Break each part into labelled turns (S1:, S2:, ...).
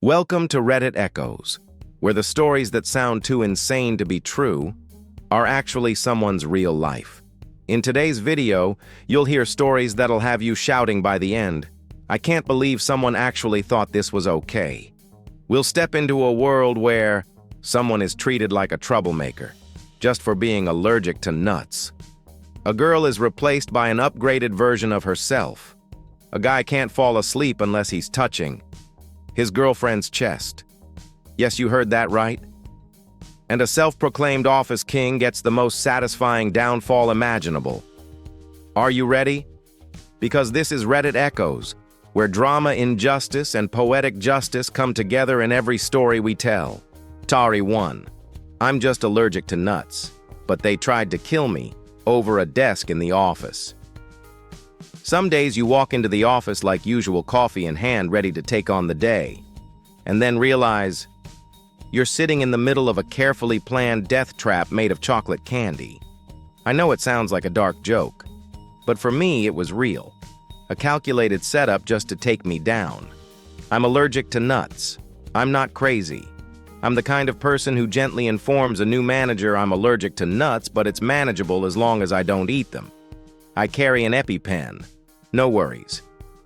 S1: Welcome to Reddit Echoes, where the stories that sound too insane to be true are actually someone's real life. In today's video, you'll hear stories that'll have you shouting by the end, "I can't believe someone actually thought this was okay." We'll step into a world where someone is treated like a troublemaker, just for being allergic to nuts. A girl is replaced by an upgraded version of herself. A guy can't fall asleep unless he's touching his girlfriend's chest. Yes, you heard that right. And a self-proclaimed office king gets the most satisfying downfall imaginable. Are you ready? Because this is Reddit Echoes, where drama, injustice, and poetic justice come together in every story we tell. Tari 1. I'm just allergic to nuts, but they tried to kill me over a desk in the office. Some days you walk into the office like usual, coffee in hand, ready to take on the day, and then realize you're sitting in the middle of a carefully planned death trap made of chocolate candy. I know it sounds like a dark joke, but for me it was real. A calculated setup just to take me down. I'm allergic to nuts. I'm not crazy. I'm the kind of person who gently informs a new manager I'm allergic to nuts, but it's manageable as long as I don't eat them. I carry an EpiPen. No worries.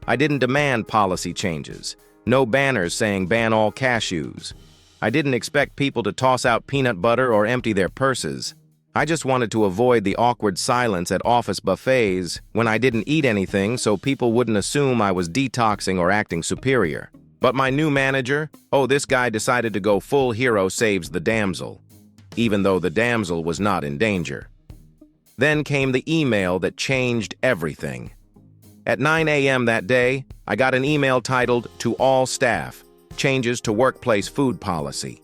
S1: I didn't demand policy changes. No banners saying ban all cashews. I didn't expect people to toss out peanut butter or empty their purses. I just wanted to avoid the awkward silence at office buffets when I didn't eat anything so people wouldn't assume I was detoxing or acting superior. But my new manager, this guy decided to go full hero saves the damsel, even though the damsel was not in danger. Then came the email that changed everything. At 9 a.m. that day, I got an email titled, "To all staff, changes to workplace food policy."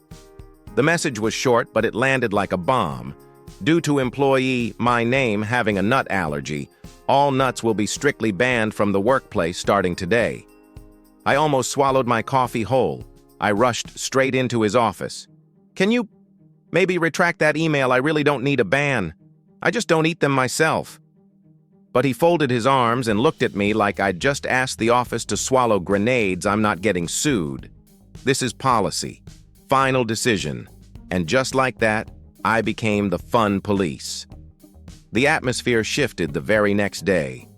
S1: The message was short, but it landed like a bomb. Due to employee my name having a nut allergy, all nuts will be strictly banned from the workplace starting today. I almost swallowed my coffee whole. I rushed straight into his office. "Can you maybe retract that email? I really don't need a ban. I just don't eat them myself." But he folded his arms and looked at me like I'd just asked the office to swallow grenades. I'm not getting sued. This is policy. Final decision. And just like that, I became the fun police. The atmosphere shifted the very next day.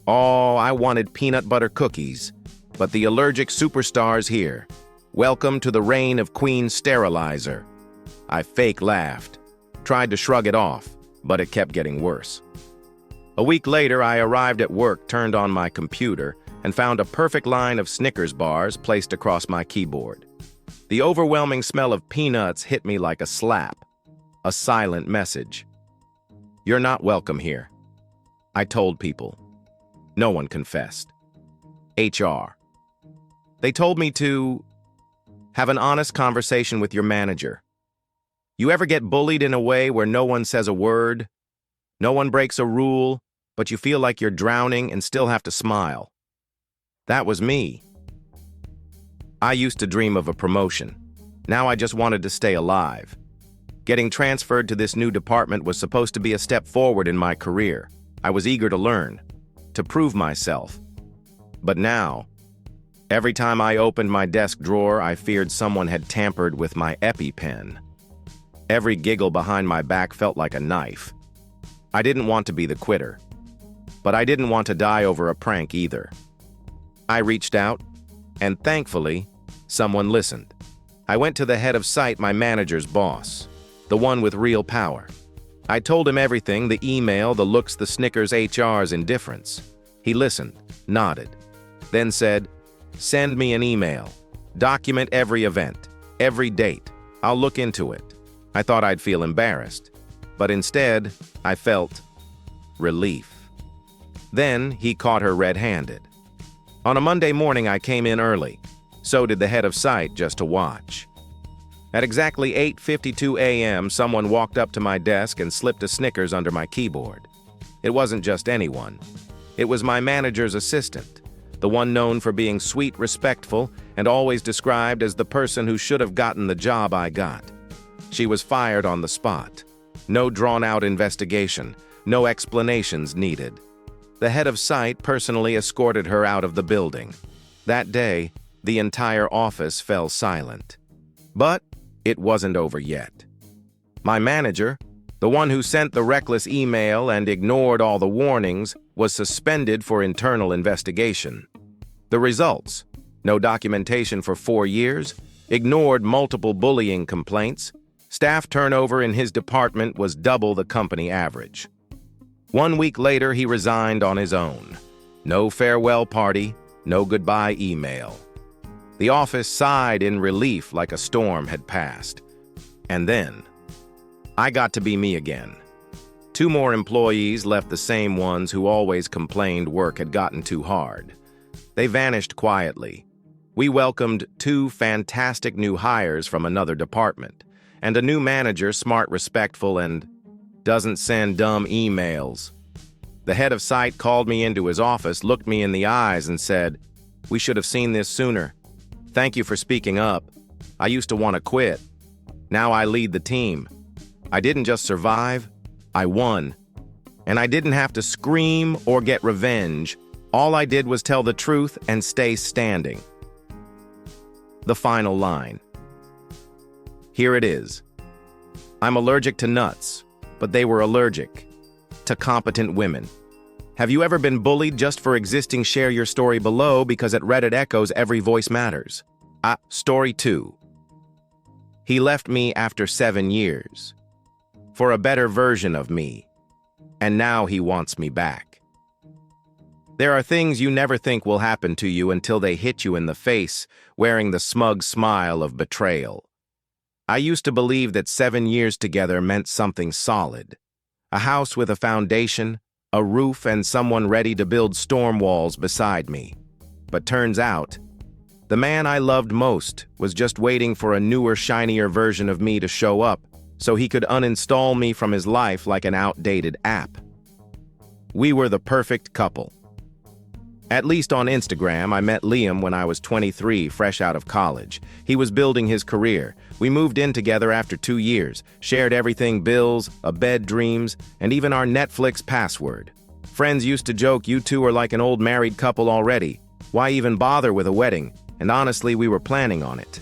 S1: I wanted peanut butter cookies, but the allergic superstar's here. Welcome to the reign of Queen Sterilizer. I fake laughed, tried to shrug it off, but it kept getting worse. A week later, I arrived at work, turned on my computer, and found a perfect line of Snickers bars placed across my keyboard. The overwhelming smell of peanuts hit me like a slap. A silent message. "You're not welcome here." I told people. No one confessed. HR. They told me to have an honest conversation with your manager. You ever get bullied in a way where no one says a word? No one breaks a rule, but you feel like you're drowning and still have to smile. That was me. I used to dream of a promotion. Now I just wanted to stay alive. Getting transferred to this new department was supposed to be a step forward in my career. I was eager to learn, to prove myself. But now, every time I opened my desk drawer, I feared someone had tampered with my EpiPen. Every giggle behind my back felt like a knife. I didn't want to be the quitter, but I didn't want to die over a prank either. I reached out, and thankfully, someone listened. I went to the head of site, my manager's boss, the one with real power. I told him everything, the email, the looks, the Snickers, HR's indifference. He listened, nodded, then said, "Send me an email. Document every event, every date. I'll look into it." I thought I'd feel embarrassed, but instead, I felt relief. Then he caught her red-handed. On a Monday morning, I came in early. So did the head of site, just to watch. At exactly 8:52 a.m., someone walked up to my desk and slipped a Snickers under my keyboard. It wasn't just anyone. It was my manager's assistant, the one known for being sweet, respectful, and always described as the person who should have gotten the job I got. She was fired on the spot. No drawn-out investigation, no explanations needed. The head of site personally escorted her out of the building. That day, the entire office fell silent. But it wasn't over yet. My manager, the one who sent the reckless email and ignored all the warnings, was suspended for internal investigation. The results: no documentation for 4 years, ignored multiple bullying complaints, staff turnover in his department was double the company average. 1 week later, he resigned on his own. No farewell party, no goodbye email. The office sighed in relief like a storm had passed. And then, I got to be me again. 2 more employees left, the same ones who always complained work had gotten too hard. They vanished quietly. We welcomed 2 fantastic new hires from another department, and a new manager, smart, respectful, and doesn't send dumb emails. The head of site called me into his office, looked me in the eyes, and said, "We should have seen this sooner. Thank you for speaking up. I used to want to quit. Now I lead the team. I didn't just survive, I won. And I didn't have to scream or get revenge. All I did was tell the truth and stay standing." The final line. Here it is. I'm allergic to nuts, but they were allergic to competent women. Have you ever been bullied just for existing? Share your story below, because at Reddit Echoes, every voice matters. Story 2. He left me after 7 years for a better version of me, and now he wants me back. There are things you never think will happen to you until they hit you in the face, wearing the smug smile of betrayal. I used to believe that 7 years together meant something solid. A house with a foundation, a roof, and someone ready to build storm walls beside me. But turns out, the man I loved most was just waiting for a newer, shinier version of me to show up so he could uninstall me from his life like an outdated app. We were the perfect couple. At least on Instagram. I met Liam when I was 23, fresh out of college. He was building his career. We moved in together after 2 years, shared everything: bills, a bed, dreams, and even our Netflix password. Friends used to joke, "You two are like an old married couple already. Why even bother with a wedding?" And honestly, we were planning on it.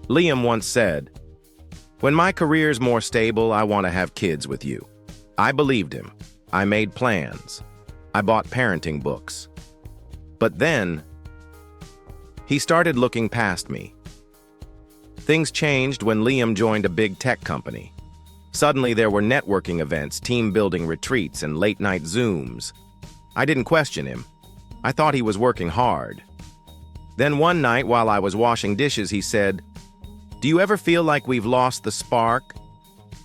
S1: Liam once said, "When my career's more stable, I want to have kids with you." I believed him. I made plans. I bought parenting books. But then, he started looking past me. Things changed when Liam joined a big tech company. Suddenly there were networking events, team-building retreats, and late-night Zooms. I didn't question him. I thought he was working hard. Then one night, while I was washing dishes, he said, "Do you ever feel like we've lost the spark?"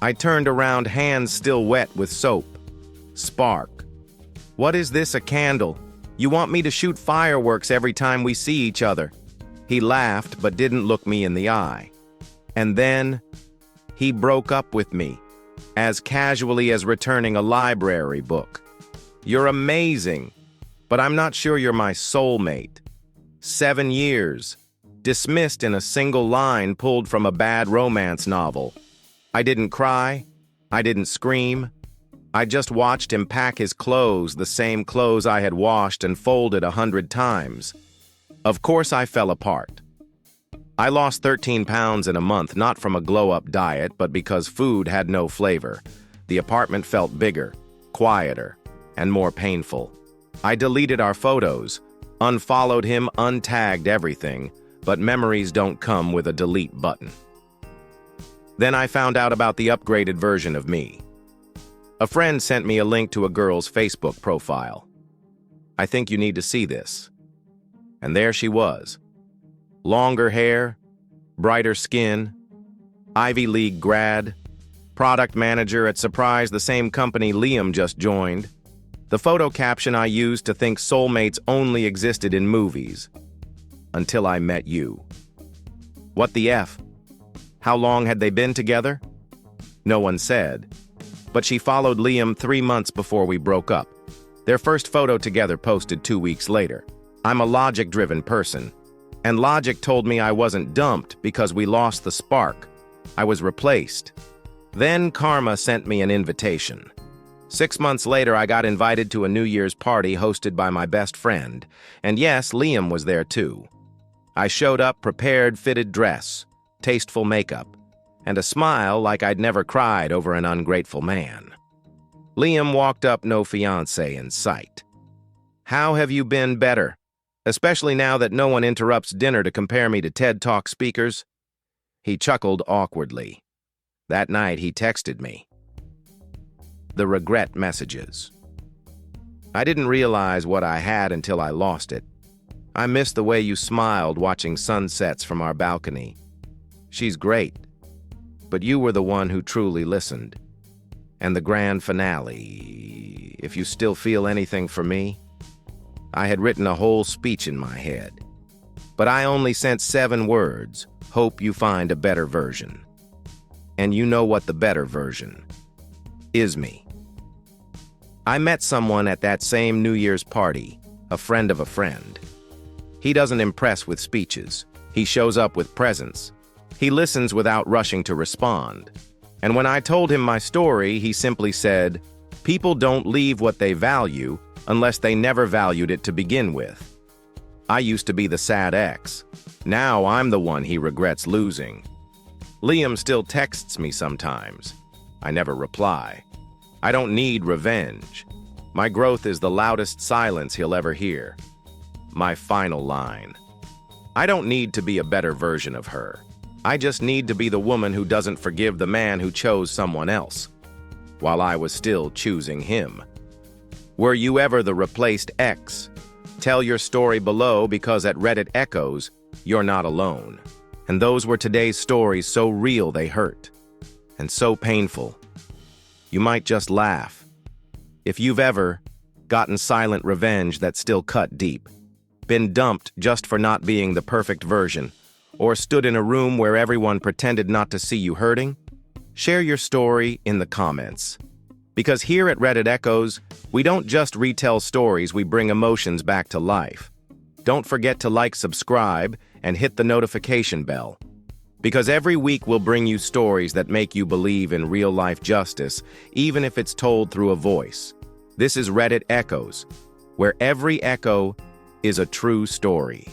S1: I turned around, hands still wet with soap. Spark. What is this, a candle? You want me to shoot fireworks every time we see each other? He laughed but didn't look me in the eye. And then he broke up with me, as casually as returning a library book. "You're amazing, but I'm not sure you're my soulmate." 7 years, dismissed in a single line pulled from a bad romance novel. I didn't cry. I didn't scream. I just watched him pack his clothes, the same clothes I had washed and folded 100 times. Of course, I fell apart. I lost 13 pounds in a month, not from a glow-up diet, but because food had no flavor. The apartment felt bigger, quieter, and more painful. I deleted our photos, unfollowed him, untagged everything, but memories don't come with a delete button. Then I found out about the upgraded version of me. A friend sent me a link to a girl's Facebook profile. "I think you need to see this." And there she was. Longer hair, brighter skin, Ivy League grad, product manager at Surprise, the same company Liam just joined. The photo caption I used to think soulmates only existed in movies. Until I met you. What the F? How long had they been together? No one said. But she followed Liam 3 months before we broke up. Their first photo together posted 2 weeks later. I'm a logic-driven person, and logic told me I wasn't dumped because we lost the spark. I was replaced. Then karma sent me an invitation. 6 months later, I got invited to a New Year's party hosted by my best friend, and yes, Liam was there too. I showed up prepared, fitted dress, tasteful makeup, and a smile like I'd never cried over an ungrateful man. Liam walked up, no fiancé in sight. "How have you been better? Especially now that no one interrupts dinner to compare me to TED Talk speakers?" He chuckled awkwardly. That night he texted me. The regret messages. I didn't realize what I had until I lost it. I missed the way you smiled watching sunsets from our balcony. She's great, but you were the one who truly listened. And the grand finale, if you still feel anything for me. I had written a whole speech in my head, but I only sent 7 words, hope you find a better version. And you know what the better version is me. I met someone at that same New Year's party, a friend of a friend. He doesn't impress with speeches. He shows up with presence. He listens without rushing to respond. And when I told him my story, he simply said, "People don't leave what they value unless they never valued it to begin with." I used to be the sad ex. Now I'm the one he regrets losing. Liam still texts me sometimes. I never reply. I don't need revenge. My growth is the loudest silence he'll ever hear. My final line. I don't need to be a better version of her. I just need to be the woman who doesn't forgive the man who chose someone else, while I was still choosing him. Were you ever the replaced ex? Tell your story below, because at Reddit Echoes, you're not alone. And those were today's stories, so real they hurt, and so painful. You might just laugh. If you've ever gotten silent revenge that still cut deep, been dumped just for not being the perfect version, or stood in a room where everyone pretended not to see you hurting, share your story in the comments. Because here at Reddit Echoes, we don't just retell stories, we bring emotions back to life. Don't forget to like, subscribe, and hit the notification bell. Because every week we'll bring you stories that make you believe in real-life justice, even if it's told through a voice. This is Reddit Echoes, where every echo is a true story.